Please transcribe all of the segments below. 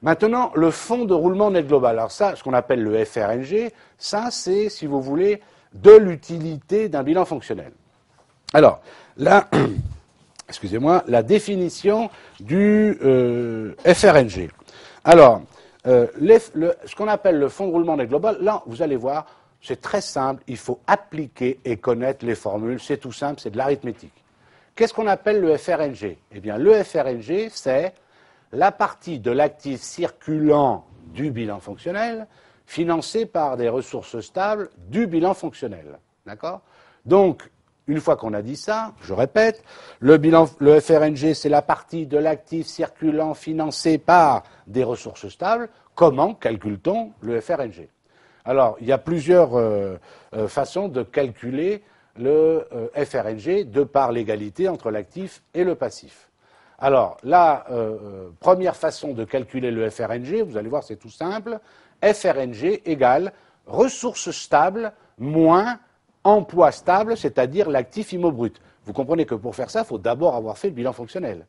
Maintenant, le fonds de roulement net global. Alors ça, ce qu'on appelle le FRNG, ça c'est, si vous voulez, de l'utilité d'un bilan fonctionnel. Alors, là, excusez-moi, la définition du FRNG. Alors, ce qu'on appelle le fonds de roulement net global, là, vous allez voir, c'est très simple, il faut appliquer et connaître les formules, c'est tout simple, c'est de l'arithmétique. Qu'est-ce qu'on appelle le FRNG? Eh bien, le FRNG, c'est la partie de l'actif circulant du bilan fonctionnel financée par des ressources stables du bilan fonctionnel. D'accord? Donc, une fois qu'on a dit ça, je répète, le FRNG, c'est la partie de l'actif circulant financé par des ressources stables. Comment calcule-t-on le FRNG? Alors, il y a plusieurs façons de calculer le FRNG de par l'égalité entre l'actif et le passif. Alors, la première façon de calculer le FRNG, vous allez voir, c'est tout simple. FRNG égale ressources stables moins emploi stable, c'est-à-dire l'actif IMO brut. Vous comprenez que pour faire ça, il faut d'abord avoir fait le bilan fonctionnel.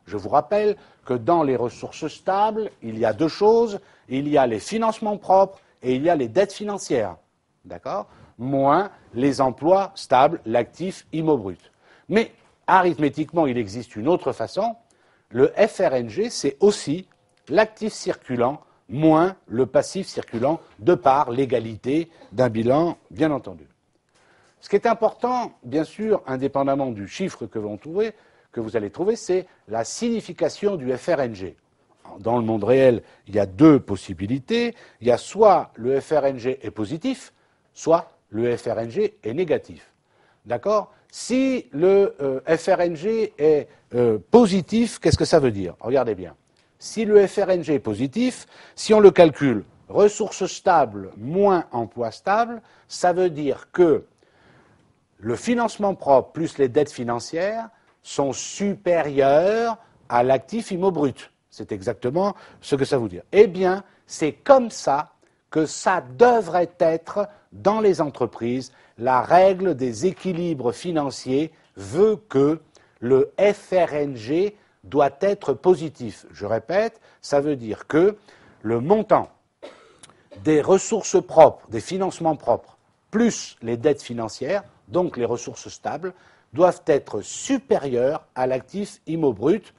Je vous rappelle que dans les ressources stables, il y a deux choses. Il y a les financements propres et il y a les dettes financières. D'accord? Moins les emplois stables, l'actif IMO brut. Mais arithmétiquement, il existe une autre façon. Le FRNG, c'est aussi l'actif circulant moins le passif circulant de par l'égalité d'un bilan, bien entendu. Ce qui est important, bien sûr, indépendamment du chiffre que vous allez trouver, c'est la signification du FRNG. Dans le monde réel, il y a deux possibilités. Il y a soit le FRNG est positif, soit le FRNG est négatif. D'accord? Si le FRNG est positif, qu'est-ce que ça veut dire? Regardez bien. Si le FRNG est positif, si on le calcule ressources stables moins emploi stable, ça veut dire que le financement propre plus les dettes financières sont supérieurs à l'actif IMO brut. C'est exactement ce que ça veut dire. Eh bien, c'est comme ça que ça devrait être dans les entreprises. La règle des équilibres financiers veut que le FRNG doit être positif. Je répète, ça veut dire que le montant des ressources propres, des financements propres, plus les dettes financières, donc les ressources stables, doivent être supérieurs à l'actif IMO brut.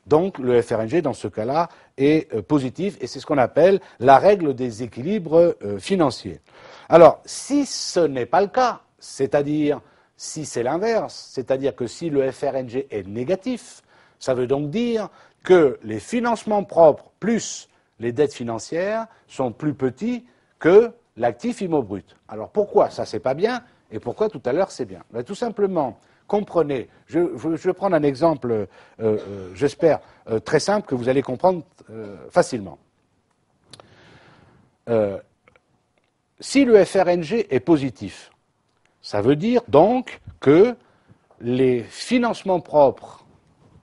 Donc le FRNG, dans ce cas-là, est positif, et c'est ce qu'on appelle la règle des équilibres financiers. Alors, si ce n'est pas le cas, c'est-à-dire si c'est l'inverse, c'est-à-dire que si le FRNG est négatif, ça veut donc dire que les financements propres plus les dettes financières sont plus petits que l'actif IMO brut. Alors pourquoi ça c'est pas bien et pourquoi tout à l'heure c'est bien? Tout simplement, comprenez, je vais prendre un exemple, j'espère, très simple que vous allez comprendre facilement. Si le FRNG est positif, ça veut dire donc que les financements propres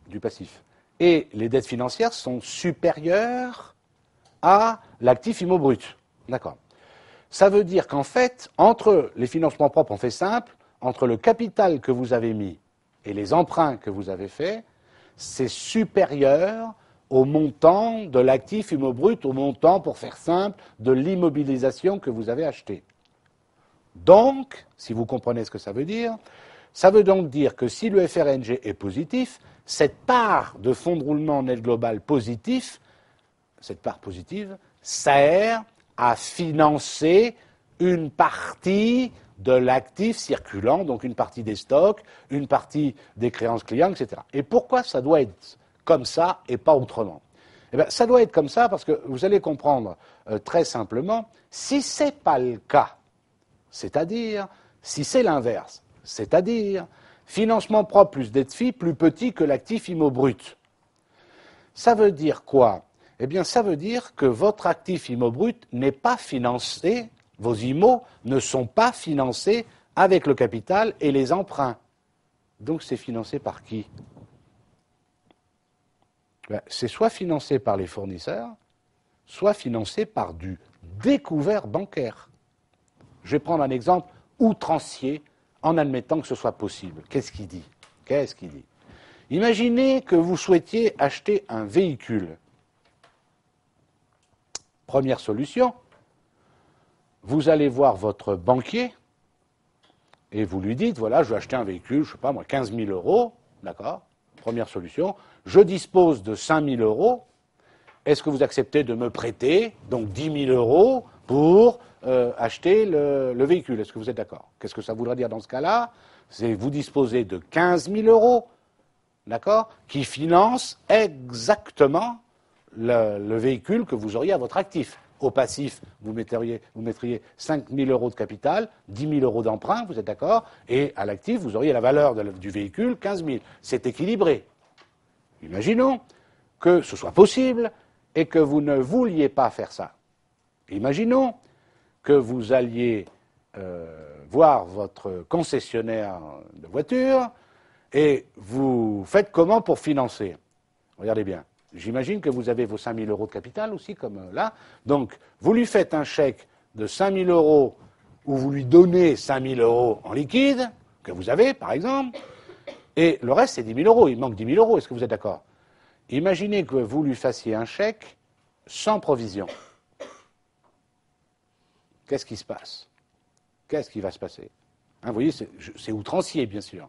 du passif et les dettes financières sont supérieurs à l'actif IMO brut. D'accord. Ça veut dire qu'en fait, entre les financements propres, on fait simple, entre le capital que vous avez mis et les emprunts que vous avez faits, c'est supérieur au montant de l'actif IMO brut, au montant, pour faire simple, de l'immobilisation que vous avez achetée. Donc, si vous comprenez ce que ça veut donc dire que si le FRNG est positif, cette part de fonds de roulement net global positif, cette part positive, sert à financer une partie de l'actif circulant, donc une partie des stocks, une partie des créances clients, etc. Et pourquoi ça doit être comme ça et pas autrement? Eh bien, ça doit être comme ça parce que vous allez comprendre très simplement, si ce n'est pas le cas, c'est-à-dire, si c'est l'inverse, c'est-à-dire financement propre plus dette FI plus petit que l'actif IMO brut. Ça veut dire quoi? Eh bien, ça veut dire que votre actif IMO brut n'est pas financé, vos IMO ne sont pas financés avec le capital et les emprunts. Donc, c'est financé par qui? C'est soit financé par les fournisseurs, soit financé par du découvert bancaire. Je vais prendre un exemple outrancier en admettant que ce soit possible. Qu'est-ce qu'il dit? Imaginez que vous souhaitiez acheter un véhicule. Première solution, vous allez voir votre banquier et vous lui dites, voilà, je vais acheter un véhicule, je ne sais pas moi, 15 000 euros, d'accord? Première solution, je dispose de 5 000 euros, est-ce que vous acceptez de me prêter, donc 10 000 euros, pour acheter le véhicule? Est-ce que vous êtes d'accord? Qu'est-ce que ça voudrait dire dans ce cas-là? C'est vous disposez de 15 000 euros, d'accord, qui finance exactement le véhicule que vous auriez à votre actif. Au passif, vous mettriez 5 000 euros de capital, 10 000 euros d'emprunt, vous êtes d'accord? Et à l'actif, vous auriez la valeur du véhicule, 15 000. C'est équilibré. Imaginons que ce soit possible et que vous ne vouliez pas faire ça. Imaginons que vous alliez voir votre concessionnaire de voiture et vous faites comment pour financer? Regardez bien. J'imagine que vous avez vos 5 000 euros de capital aussi, comme là. Donc, vous lui faites un chèque de 5 000 euros où vous lui donnez 5 000 euros en liquide, que vous avez, par exemple, et le reste, c'est 10 000 euros. Il manque 10 000 euros. Est-ce que vous êtes d'accord? Imaginez que vous lui fassiez un chèque sans provision. Qu'est-ce qui se passe? Qu'est-ce qui va se passer? Vous voyez, c'est outrancier, bien sûr.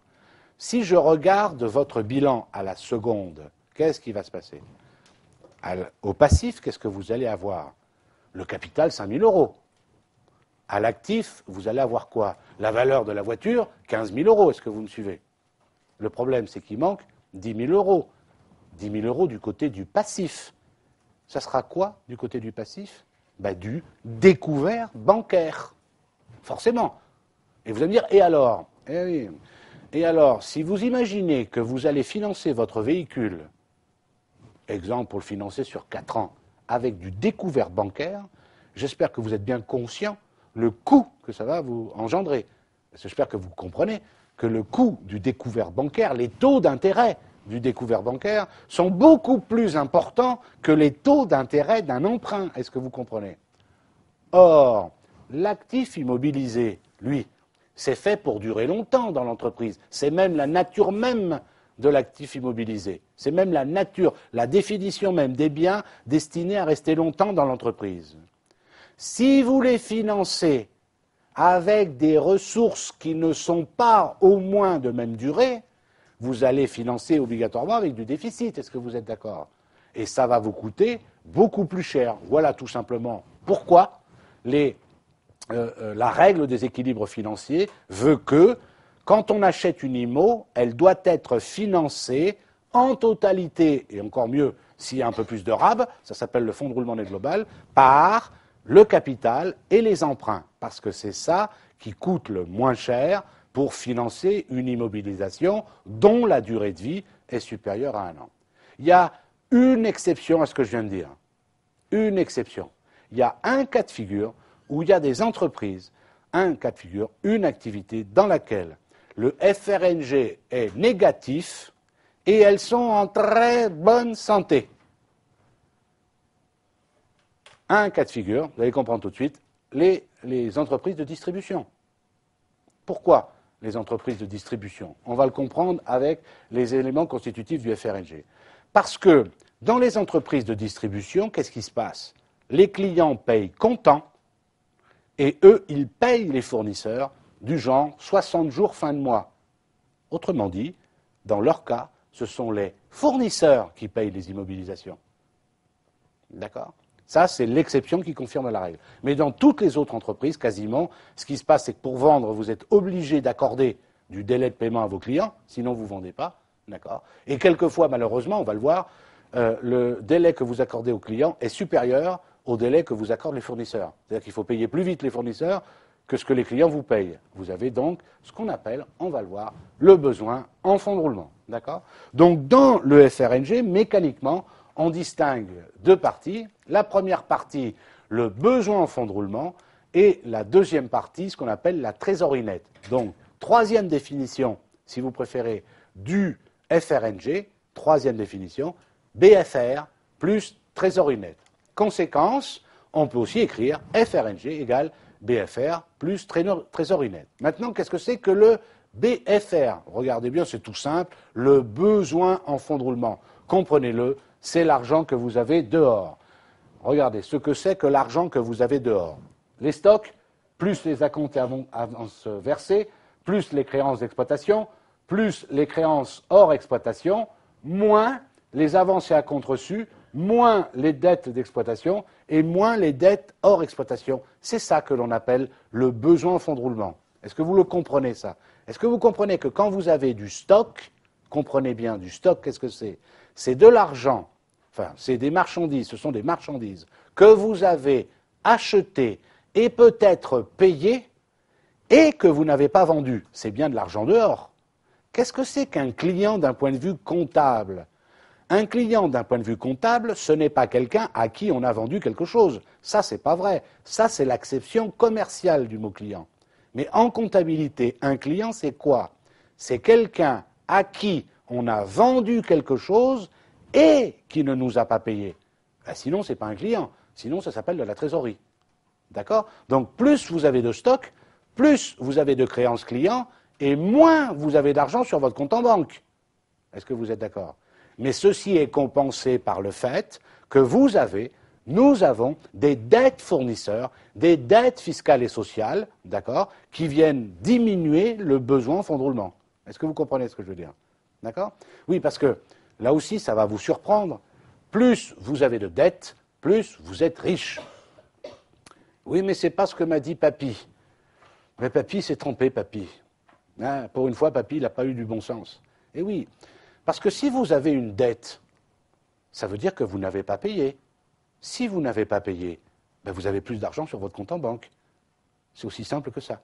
Si je regarde votre bilan à la seconde, qu'est-ce qui va se passer? Au passif, qu'est-ce que vous allez avoir? Le capital, 5 000 euros. À l'actif, vous allez avoir quoi? La valeur de la voiture, 15 000 euros. Est-ce que vous me suivez? Le problème, c'est qu'il manque 10 000 euros. 10 000 euros du côté du passif. Ça sera quoi du côté du passif? Du découvert bancaire. Forcément. Et vous allez me dire, et alors? Eh oui. Et alors, si vous imaginez que vous allez financer votre véhicule, exemple pour le financer sur 4 ans, avec du découvert bancaire, j'espère que vous êtes bien conscient le coût que ça va vous engendrer. J'espère que vous comprenez que le coût du découvert bancaire, les taux d'intérêt du découvert bancaire sont beaucoup plus importants que les taux d'intérêt d'un emprunt. Est-ce que vous comprenez? Or, l'actif immobilisé, lui, c'est fait pour durer longtemps dans l'entreprise. C'est même la nature même de l'actif immobilisé. C'est même la nature, la définition même des biens destinés à rester longtemps dans l'entreprise. Si vous les financez avec des ressources qui ne sont pas au moins de même durée, vous allez financer obligatoirement avec du déficit. Est-ce que vous êtes d'accord? Et ça va vous coûter beaucoup plus cher. Voilà tout simplement pourquoi la règle des équilibres financiers veut que, quand on achète une IMO, elle doit être financée en totalité, et encore mieux s'il y a un peu plus de RAB, ça s'appelle le fonds de roulement net global, par le capital et les emprunts, parce que c'est ça qui coûte le moins cher pour financer une immobilisation dont la durée de vie est supérieure à 1 an. Il y a une exception à ce que je viens de dire. Une exception. Il y a un cas de figure où il y a des entreprises, un cas de figure, une activité dans laquelle le FRNG est négatif et elles sont en très bonne santé. Un cas de figure, vous allez comprendre tout de suite, les entreprises de distribution. Pourquoi les entreprises de distribution? On va le comprendre avec les éléments constitutifs du FRNG. Parce que dans les entreprises de distribution, qu'est-ce qui se passe? Les clients payent comptant et eux, ils payent les fournisseurs du genre 60 jours fin de mois. Autrement dit, dans leur cas, ce sont les fournisseurs qui payent les immobilisations. D'accord? Ça, c'est l'exception qui confirme la règle. Mais dans toutes les autres entreprises, quasiment, ce qui se passe, c'est que pour vendre, vous êtes obligé d'accorder du délai de paiement à vos clients, sinon vous ne vendez pas. D'accord? Et quelquefois, malheureusement, on va le voir, le délai que vous accordez aux clients est supérieur au délai que vous accordent les fournisseurs. C'est-à-dire qu'il faut payer plus vite les fournisseurs que ce que les clients vous payent. Vous avez donc ce qu'on appelle, on va le voir, le besoin en fonds de roulement. D'accord? Donc, dans le FRNG, mécaniquement, on distingue deux parties. La première partie, le besoin en fonds de roulement, et la deuxième partie, ce qu'on appelle la trésorerie nette. Donc, troisième définition, si vous préférez, du FRNG, troisième définition, BFR plus trésorerie nette. Conséquence, on peut aussi écrire FRNG égale BFR plus trésorerie nette. Maintenant, qu'est-ce que c'est que le BFR? Regardez bien, c'est tout simple, le besoin en fonds de roulement. Comprenez-le, c'est l'argent que vous avez dehors. regardez, ce que c'est que l'argent que vous avez dehors. Les stocks, plus les acomptes et avances versées, plus les créances d'exploitation, plus les créances hors exploitation, moins les avances et acomptes reçus, moins les dettes d'exploitation et moins les dettes hors exploitation. C'est ça que l'on appelle le besoin en fonds de roulement. Est-ce que vous le comprenez, ça? Est-ce que vous comprenez que quand vous avez du stock, comprenez bien, du stock, qu'est-ce que c'est? C'est de l'argent, enfin, c'est des marchandises, ce sont des marchandises que vous avez achetées et peut-être payées et que vous n'avez pas vendues. C'est bien de l'argent dehors. Qu'est-ce que c'est qu'un client d'un point de vue comptable? Un client d'un point de vue comptable, ce n'est pas quelqu'un à qui on a vendu quelque chose. Ça, c'est pas vrai. Ça, c'est l'acception commerciale du mot client. Mais en comptabilité, un client, c'est quoi? C'est quelqu'un à qui on a vendu quelque chose et qui ne nous a pas payé. Ben, sinon, ce n'est pas un client. Sinon, ça s'appelle de la trésorerie. D'accord? Donc, plus vous avez de stock, plus vous avez de créances clients, et moins vous avez d'argent sur votre compte en banque. Est-ce que vous êtes d'accord? Mais ceci est compensé par le fait que nous avons des dettes fournisseurs, des dettes fiscales et sociales, d'accord, qui viennent diminuer le besoin en fonds de roulement. Est-ce que vous comprenez ce que je veux dire? D'accord? Oui, parce que là aussi, ça va vous surprendre. Plus vous avez de dettes, plus vous êtes riche. Oui, mais c'est pas ce que m'a dit papy. Mais papy s'est trompé, papy. Hein, pour une fois, papy, il n'a pas eu du bon sens. Et oui, parce que si vous avez une dette, ça veut dire que vous n'avez pas payé. Si vous n'avez pas payé, ben vous avez plus d'argent sur votre compte en banque. C'est aussi simple que ça.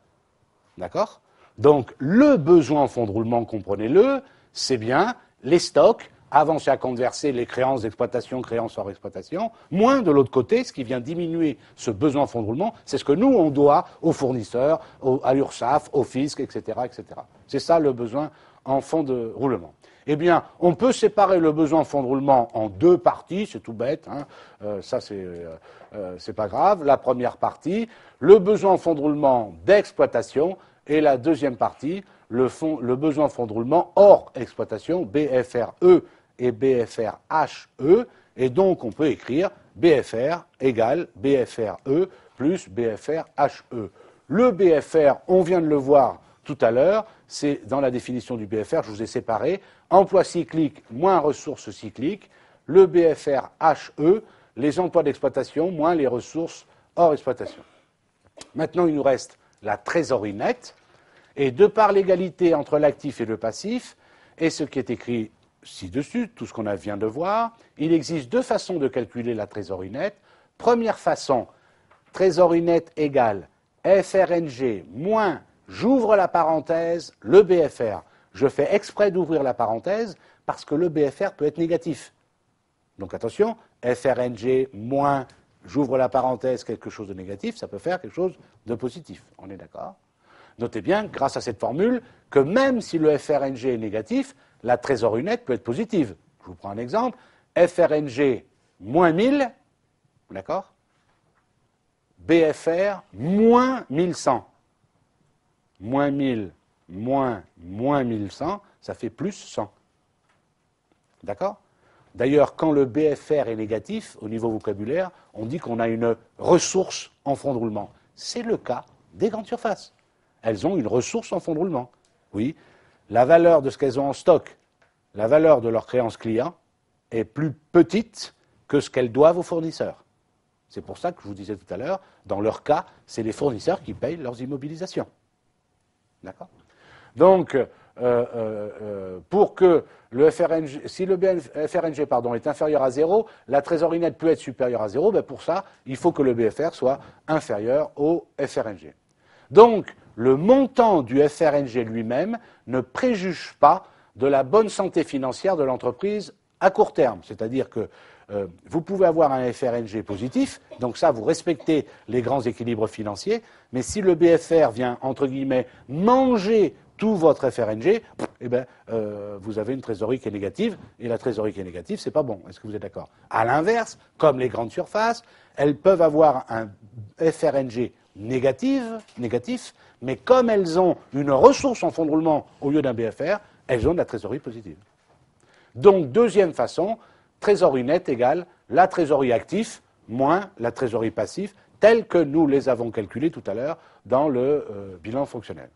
D'accord? Donc, le besoin en fonds de roulement, comprenez-le, c'est bien les stocks, avances et acomptes versés, les créances d'exploitation, créances hors exploitation, moins de l'autre côté, ce qui vient diminuer ce besoin en fonds de roulement, c'est ce que nous, on doit aux fournisseurs, à l'URSSAF, au fisc, etc., etc. C'est ça le besoin en fonds de roulement. Eh bien, on peut séparer le besoin en fonds de roulement en deux parties, c'est tout bête, hein. Ça c'est pas grave. La première partie, le besoin en fonds de roulement d'exploitation, et la deuxième partie, le besoin en fonds de roulement hors exploitation, BFRE et BFRHE, et donc on peut écrire BFR égale BFRE plus BFRHE. Le BFR, on vient de le voir tout à l'heure, c'est dans la définition du BFR, je vous ai séparé, emploi cyclique moins ressources cycliques, le BFRHE, les emplois d'exploitation moins les ressources hors exploitation. Maintenant, il nous reste la trésorerie nette, et de par l'égalité entre l'actif et le passif, et ce qui est écrit ci-dessus, tout ce qu'on vient de voir, il existe deux façons de calculer la trésorerie nette. Première façon, trésorerie nette égale FRNG moins, j'ouvre la parenthèse, le BFR. Je fais exprès d'ouvrir la parenthèse parce que le BFR peut être négatif. Donc attention, FRNG moins, j'ouvre la parenthèse, quelque chose de négatif, ça peut faire quelque chose de positif. On est d'accord? Notez bien, grâce à cette formule, que même si le FRNG est négatif, la trésorerie nette peut être positive. Je vous prends un exemple. FRNG moins 1000, d'accord? BFR moins 1100. Moins 1000 moins 1100, ça fait plus 100. D'accord? D'ailleurs, quand le BFR est négatif, au niveau vocabulaire, on dit qu'on a une ressource en fonds de roulement. C'est le cas des grandes surfaces. Elles ont une ressource en fonds de roulement. Oui, la valeur de ce qu'elles ont en stock, la valeur de leurs créances clients est plus petite que ce qu'elles doivent aux fournisseurs. C'est pour ça que je vous disais tout à l'heure, dans leur cas, c'est les fournisseurs qui payent leurs immobilisations. D'accord? Donc, pour que le FRNG, si le FRNG est inférieur à 0, la trésorerie nette peut être supérieure à 0, ben pour ça, il faut que le BFR soit inférieur au FRNG. Donc, le montant du FRNG lui-même ne préjuge pas de la bonne santé financière de l'entreprise à court terme. C'est-à-dire que vous pouvez avoir un FRNG positif, donc ça, vous respectez les grands équilibres financiers, mais si le BFR vient, entre guillemets, manger tout votre FRNG, eh ben, vous avez une trésorerie qui est négative, et la trésorerie qui est négative, c'est pas bon. Est-ce que vous êtes d'accord? À l'inverse, comme les grandes surfaces, elles peuvent avoir un FRNG négatif, mais comme elles ont une ressource en fonds de roulement au lieu d'un BFR, elles ont de la trésorerie positive. Donc, deuxième façon, trésorerie nette égale la trésorerie active moins la trésorerie passive, telle que nous les avons calculées tout à l'heure dans le bilan fonctionnel.